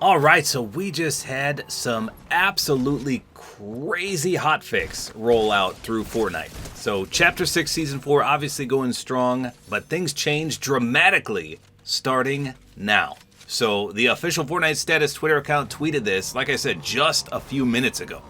All right, so we just had some absolutely crazy hotfix roll out through Fortnite. So Chapter 6 Season 4 obviously going strong, but things change dramatically starting now. So the official Fortnite status Twitter account tweeted this, like I said, just a few minutes ago.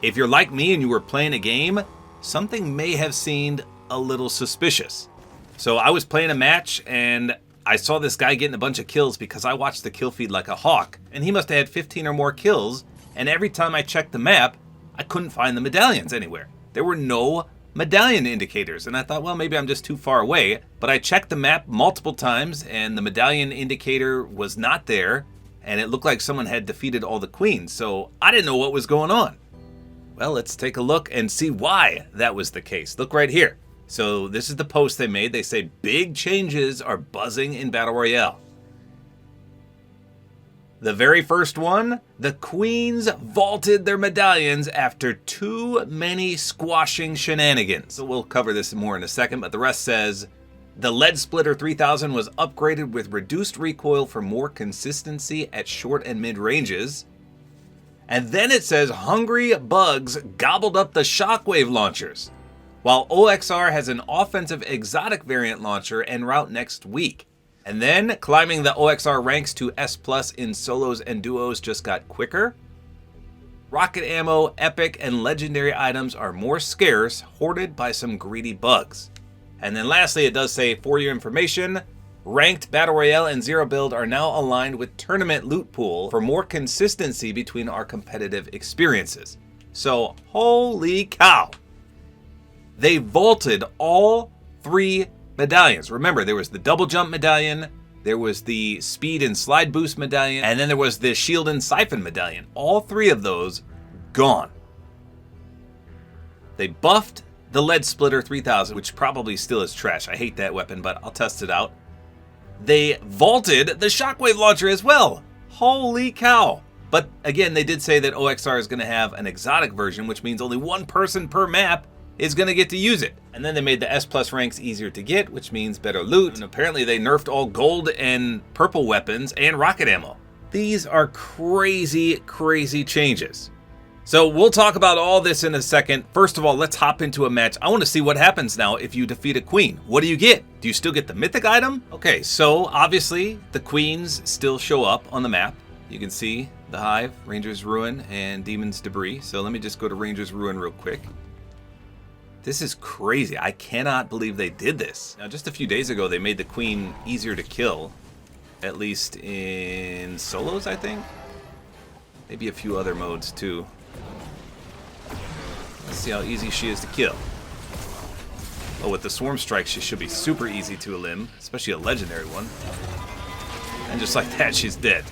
If you're like me and you were playing a game, something may have seemed a little suspicious. So I was playing a match and I saw this guy getting a bunch of kills because I watched the kill feed like a hawk, and he must have had 15 or more kills, and every time I checked the map, I couldn't find the medallions anywhere. There were no medallion indicators, and I thought, well, maybe I'm just too far away, but I checked the map multiple times, and the medallion indicator was not there, and it looked like someone had defeated all the queens, so I didn't know what was going on. Well, let's take a look and see why that was the case. Look right here. So this is the post they made. They say big changes are buzzing in Battle Royale. The very first one, the queens vaulted their medallions after too many squashing shenanigans. So we'll cover this more in a second, but the rest says, the Lead Splitter 3000 was upgraded with reduced recoil for more consistency at short and mid ranges. And then it says hungry bugs gobbled up the Shockwave launchers, while OXR has an offensive exotic variant launcher en route next week. And then climbing the OXR ranks to S+ in solos and duos just got quicker. Rocket ammo, epic, and legendary items are more scarce, hoarded by some greedy bugs. And then lastly, it does say, for your information, ranked Battle Royale and Zero Build are now aligned with Tournament Loot Pool for more consistency between our competitive experiences. So, holy cow! They vaulted all 3 medallions. Remember, there was the double jump medallion, there was the speed and slide boost medallion, and then there was the shield and siphon medallion. All 3 of those gone. They buffed the Lead Splitter 3000, which probably still is trash. I hate that weapon, but I'll test it out. They vaulted the Shockwave launcher as well. Holy cow. But again, they did say that OXR is going to have an exotic version, which means only one person per map is going to get to use it. And then they made the S+ ranks easier to get, which means better loot. And apparently they nerfed all gold and purple weapons and rocket ammo. These are crazy, crazy changes. So we'll talk about all this in a second. First of all, let's hop into a match. I want to see what happens now if you defeat a queen. What do you get? Do you still get the mythic item? Okay, so obviously the queens still show up on the map. You can see the Hive, Ranger's Ruin, and Demon's Debris. So let me just go to Ranger's Ruin real quick. This is crazy. I cannot believe they did this. Now, just a few days ago, they made the queen easier to kill, at least in solos, I think. Maybe a few other modes, too. Let's see how easy she is to kill. Oh, with the Swarm Strike, she should be super easy to elim, especially a legendary one. And just like that, she's dead.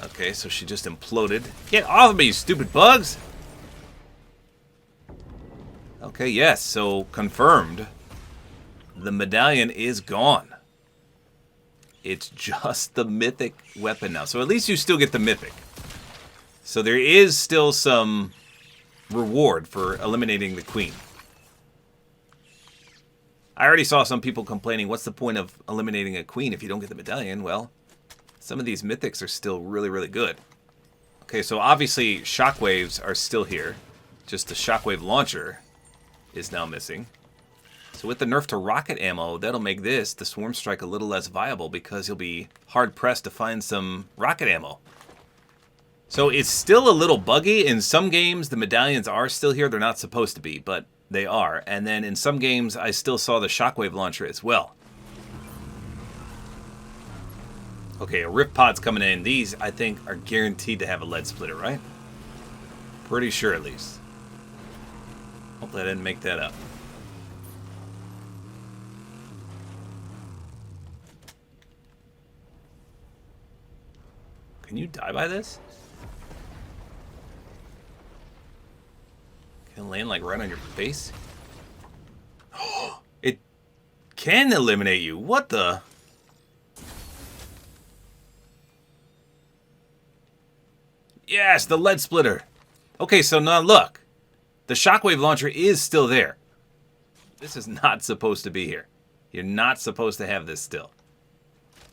Okay, so she just imploded. Get off of me, you stupid bugs! Okay, yes, so confirmed. The medallion is gone. It's just the mythic weapon now. So at least you still get the mythic. So there is still some reward for eliminating the queen. I already saw some people complaining, what's the point of eliminating a queen if you don't get the medallion? Well, some of these mythics are still really, really good. Okay, so obviously shockwaves are still here. Just the shockwave launcher is now missing. So with the nerf to rocket ammo, that'll make this, the Swarm Strike, a little less viable because you'll be hard-pressed to find some rocket ammo. So it's still a little buggy. In some games, the medallions are still here. They're not supposed to be, but they are. And then in some games, I still saw the shockwave launcher as well. Okay, a Rift Pod's coming in. These, I think, are guaranteed to have a Lead Splitter, right? Pretty sure, at least. Hopefully I didn't make that up. Can you die by this? Can it land like right on your face? It can eliminate you. What the? Yes, the Lead Splitter. Okay, so now look. The shockwave launcher is still there. This is not supposed to be here. You're not supposed to have this still.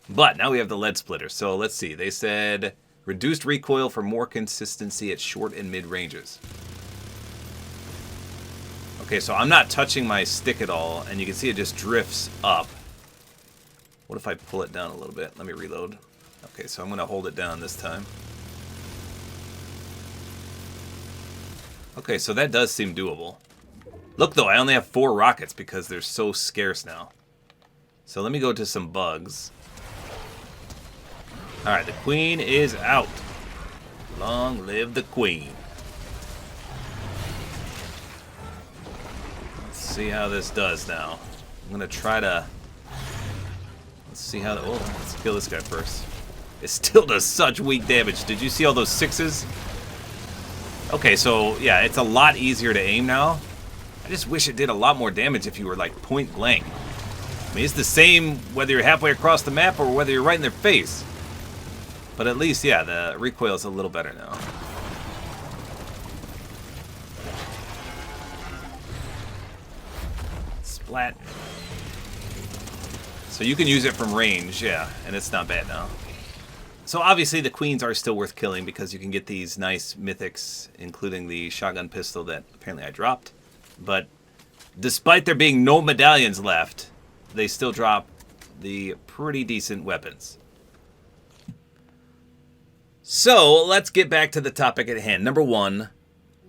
But now we have the lead splitter. So let's see. They said reduced recoil for more consistency at short and mid ranges. Okay, so I'm not touching my stick at all, and you can see it just drifts up. What if I pull it down a little bit? Let me reload. Okay, so I'm going to hold it down this time. Okay, so that does seem doable. Look, though, I only have 4 rockets because they're so scarce now. So let me go to some bugs. Alright, the queen is out. Long live the queen. Let's see how this does now. I'm going to try to... Let's see how... Oh, let's kill this guy first. It still does such weak damage. Did you see all those 6s? Okay, so, yeah, it's a lot easier to aim now. I just wish it did a lot more damage if you were, like, point blank. I mean, it's the same whether you're halfway across the map or whether you're right in their face. But at least, yeah, the recoil is a little better now. Splat. So you can use it from range, yeah, and it's not bad now. So obviously the queens are still worth killing because you can get these nice mythics, including the shotgun pistol that apparently I dropped. But despite there being no medallions left, they still drop the pretty decent weapons. So let's get back to the topic at hand. Number 1,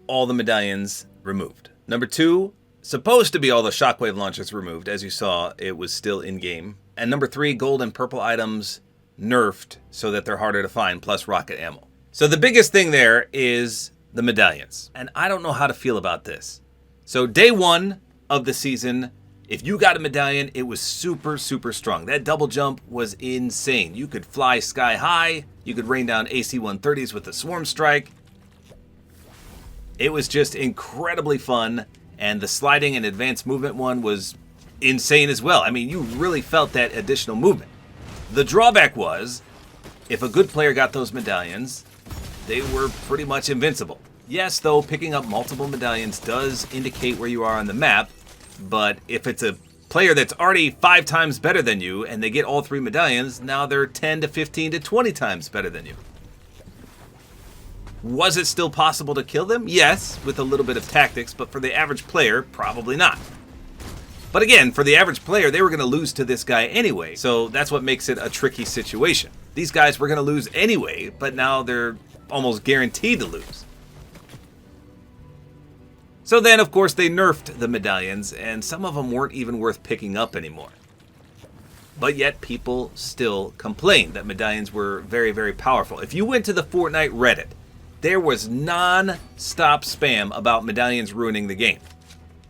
all the medallions removed. Number 2, supposed to be all the shockwave launchers removed. As you saw, it was still in-game. And number 3, gold and purple items nerfed so that they're harder to find, plus rocket ammo. So the biggest thing there is the medallions. And I don't know how to feel about this. So day 1 of the season, if you got a medallion, it was super, super strong. That double jump was insane. You could fly sky high. You could rain down AC-130s with a swarm strike. It was just incredibly fun. And the sliding and advanced movement one was insane as well. I mean, you really felt that additional movement. The drawback was, if a good player got those medallions, they were pretty much invincible. Yes, though, picking up multiple medallions does indicate where you are on the map, but if it's a player that's already 5 times better than you and they get all 3 medallions, now they're 10 to 15 to 20 times better than you. Was it still possible to kill them? Yes, with a little bit of tactics, but for the average player, probably not. But again, for the average player, they were going to lose to this guy anyway, so that's what makes it a tricky situation. These guys were going to lose anyway, but now they're almost guaranteed to lose. So then, of course, they nerfed the medallions, and some of them weren't even worth picking up anymore. But yet, people still complained that medallions were very, very powerful. If you went to the Fortnite Reddit, there was non-stop spam about medallions ruining the game.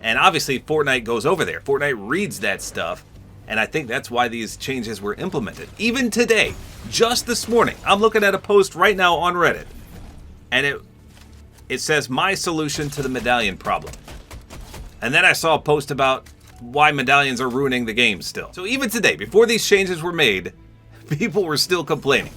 And obviously, Fortnite goes over there. Fortnite reads that stuff, and I think that's why these changes were implemented. Even today, just this morning, I'm looking at a post right now on Reddit, and it says, my solution to the medallion problem. And then I saw a post about why medallions are ruining the game still. So even today, before these changes were made, people were still complaining.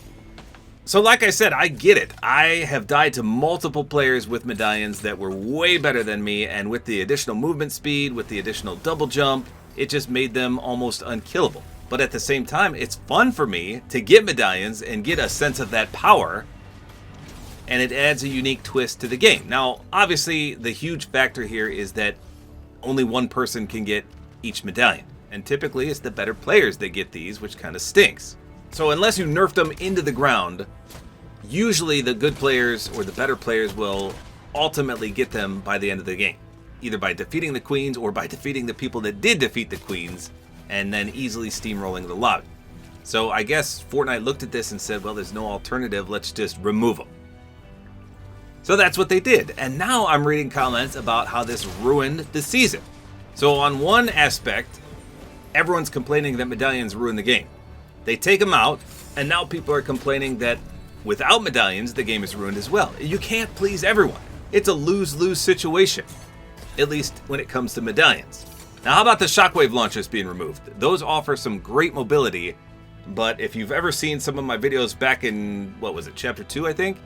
So like I said, I get it. I have died to multiple players with medallions that were way better than me, and with the additional movement speed, with the additional double jump, it just made them almost unkillable. But at the same time, it's fun for me to get medallions and get a sense of that power, and it adds a unique twist to the game. Now, obviously, the huge factor here is that only one person can get each medallion, and typically it's the better players that get these, which kind of stinks. So unless you nerf them into the ground, usually the good players or the better players will ultimately get them by the end of the game, either by defeating the queens or by defeating the people that did defeat the queens and then easily steamrolling the lobby. So I guess Fortnite looked at this and said, well, there's no alternative, let's just remove them. So that's what they did, and now I'm reading comments about how this ruined the season. So on one aspect, everyone's complaining that medallions ruin the game. They take them out, and now people are complaining that without medallions, the game is ruined as well. You can't please everyone. It's a lose-lose situation, at least when it comes to medallions. Now, how about the shockwave launchers being removed? Those offer some great mobility, but if you've ever seen some of my videos back in, what was it, Chapter 2, I think?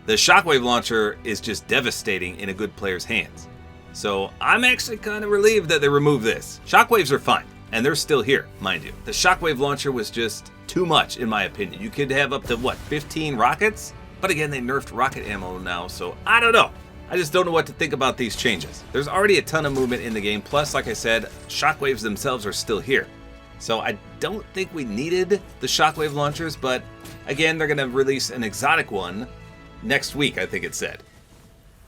The shockwave launcher is just devastating in a good player's hands. So I'm actually kind of relieved that they removed this. Shockwaves are fine. And they're still here, mind you. The Shockwave launcher was just too much, in my opinion. You could have up to, what, 15 rockets? But again, they nerfed rocket ammo now, so I don't know. I just don't know what to think about these changes. There's already a ton of movement in the game, plus, like I said, Shockwaves themselves are still here. So I don't think we needed the Shockwave launchers, but again, they're going to release an exotic one next week, I think it said.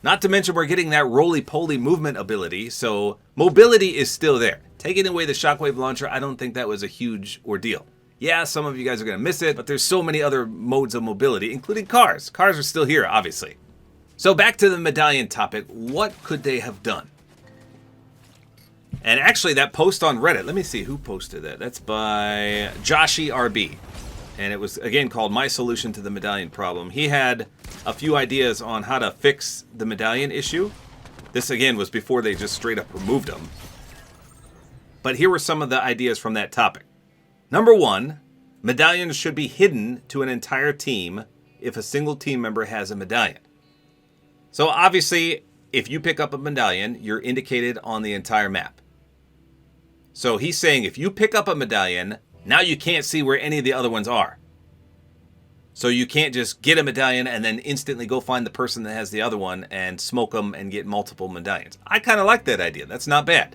Not to mention we're getting that roly-poly movement ability, so mobility is still there. Taking away the Shockwave launcher, I don't think that was a huge ordeal. Yeah, some of you guys are going to miss it, but there's so many other modes of mobility, including cars. Cars are still here, obviously. So back to the medallion topic, what could they have done? And actually, that post on Reddit, let me see who posted that. That's by Joshy RB. And it was, again, called My Solution to the Medallion Problem. He had a few ideas on how to fix the medallion issue. This, again, was before they just straight up removed them. But here were some of the ideas from that topic. Number 1, medallions should be hidden to an entire team if a single team member has a medallion. So obviously, if you pick up a medallion, you're indicated on the entire map. So he's saying if you pick up a medallion, now you can't see where any of the other ones are. So you can't just get a medallion and then instantly go find the person that has the other one and smoke them and get multiple medallions. I kind of like that idea. That's not bad.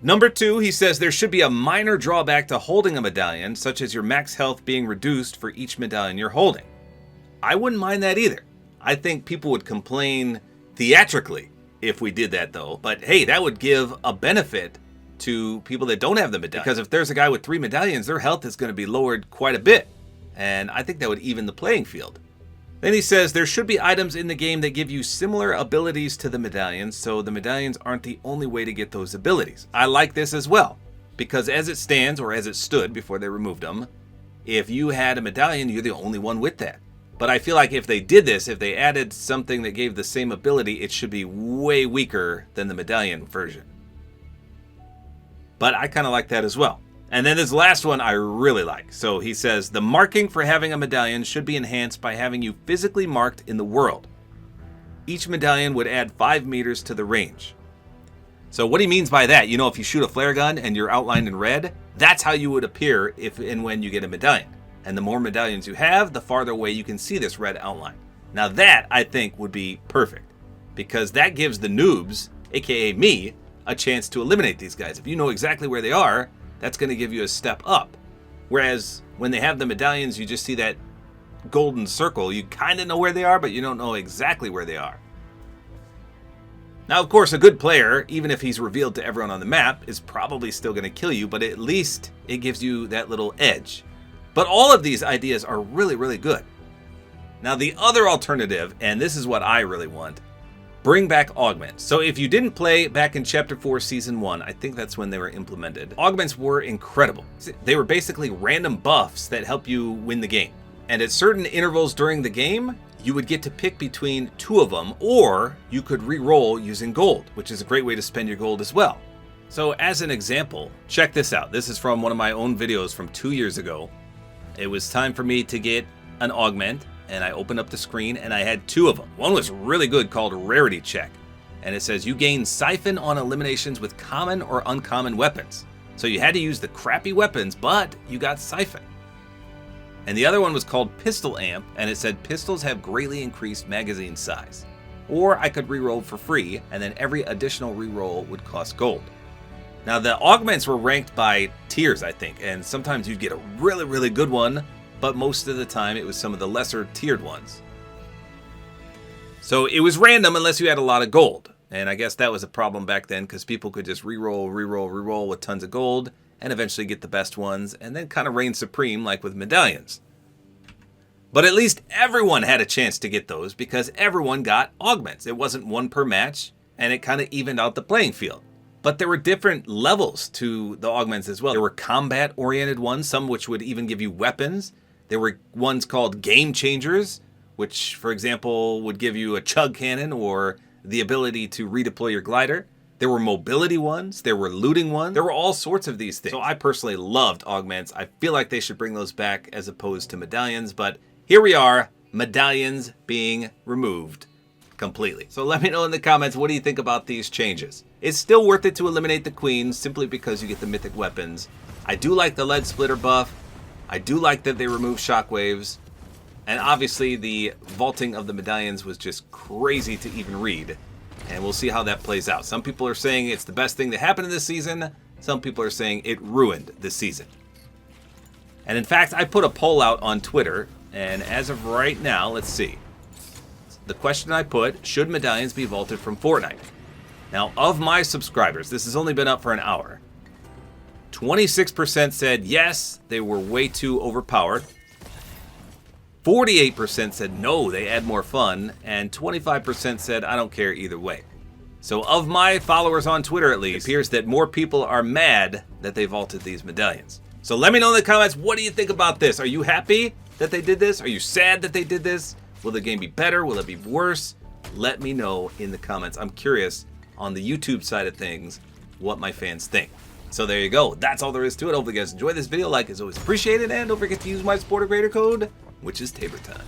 Number 2, he says there should be a minor drawback to holding a medallion, such as your max health being reduced for each medallion you're holding. I wouldn't mind that either. I think people would complain theatrically if we did that, though. But hey, that would give a benefit to people that don't have the medallion. Because if there's a guy with 3 medallions, their health is going to be lowered quite a bit. And I think that would even the playing field. Then he says there should be items in the game that give you similar abilities to the medallions, so the medallions aren't the only way to get those abilities. I like this as well, because as it stands, or as it stood before they removed them, if you had a medallion, you're the only one with that. But I feel like if they did this, if they added something that gave the same ability, it should be way weaker than the medallion version. But I kind of like that as well. And then this last one I really like. So he says, the marking for having a medallion should be enhanced by having you physically marked in the world. Each medallion would add 5 meters to the range. So what he means by that, you know, if you shoot a flare gun and you're outlined in red, that's how you would appear if and when you get a medallion. And the more medallions you have, the farther away you can see this red outline. Now that, I think, would be perfect. Because that gives the noobs, aka me, a chance to eliminate these guys. If you know exactly where they are, that's going to give you a step up. Whereas when they have the medallions, you just see that golden circle. You kind of know where they are, but you don't know exactly where they are. Now, of course, a good player, even if he's revealed to everyone on the map, is probably still going to kill you, but at least it gives you that little edge. But all of these ideas are really, really good. Now, the other alternative, and this is what I really want, bring back augments. So if you didn't play back in Chapter 4, Season 1, I think that's when they were implemented, augments were incredible. They were basically random buffs that help you win the game. And at certain intervals during the game, you would get to pick between 2 of them, or you could re-roll using gold, which is a great way to spend your gold as well. So as an example, check this out. This is from one of my own videos from 2 years ago. It was time for me to get an augment, and I opened up the screen and I had 2 of them. One was really good, called Rarity Check. And it says you gain Siphon on eliminations with common or uncommon weapons. So you had to use the crappy weapons, but you got Siphon. And the other one was called Pistol Amp, and it said pistols have greatly increased magazine size. Or I could reroll for free, and then every additional reroll would cost gold. Now the augments were ranked by tiers, I think, and sometimes you'd get a really, really good one, but most of the time it was some of the lesser tiered ones. So it was random unless you had a lot of gold. And I guess that was a problem back then because people could just reroll with tons of gold and eventually get the best ones and then kind of reign supreme like with medallions. But at least everyone had a chance to get those because everyone got augments. It wasn't one per match and it kind of evened out the playing field. But there were different levels to the augments as well. There were combat-oriented ones, some which would even give you weapons. There were ones called Game Changers, which, for example, would give you a chug cannon or the ability to redeploy your glider. There were mobility ones. There were looting ones. There were all sorts of these things. So I personally loved augments. I feel like they should bring those back as opposed to medallions. But here we are, medallions being removed. completely. So let me know in the comments, what do you think about these changes? It's still worth it to eliminate the queens simply because you get the mythic weapons. I do like the lead splitter buff. I do like that they remove shockwaves. And obviously the vaulting of the medallions was just crazy to even read. And we'll see how that plays out. Some people are saying it's the best thing that happened in this season. Some people are saying it ruined this season. And in fact, I put a poll out on Twitter. And as of right now, let's see. The question I put, should medallions be vaulted from Fortnite? Now, of my subscribers, this has only been up for an hour. 26% said yes, they were way too overpowered. 48% said no, they add more fun, and 25% said I don't care either way. So of my followers on Twitter at least, it appears that more people are mad that they vaulted these medallions. So let me know in the comments, what do you think about this? Are you happy that they did this? Are you sad that they did this? Will the game be better? Will it be worse? Let me know in the comments. I'm curious on the YouTube side of things what my fans think. So there you go. That's all there is to it. Hopefully you guys enjoyed this video. Like is always appreciated, and don't forget to use my Support-A-Creator Code, which is Tabor time.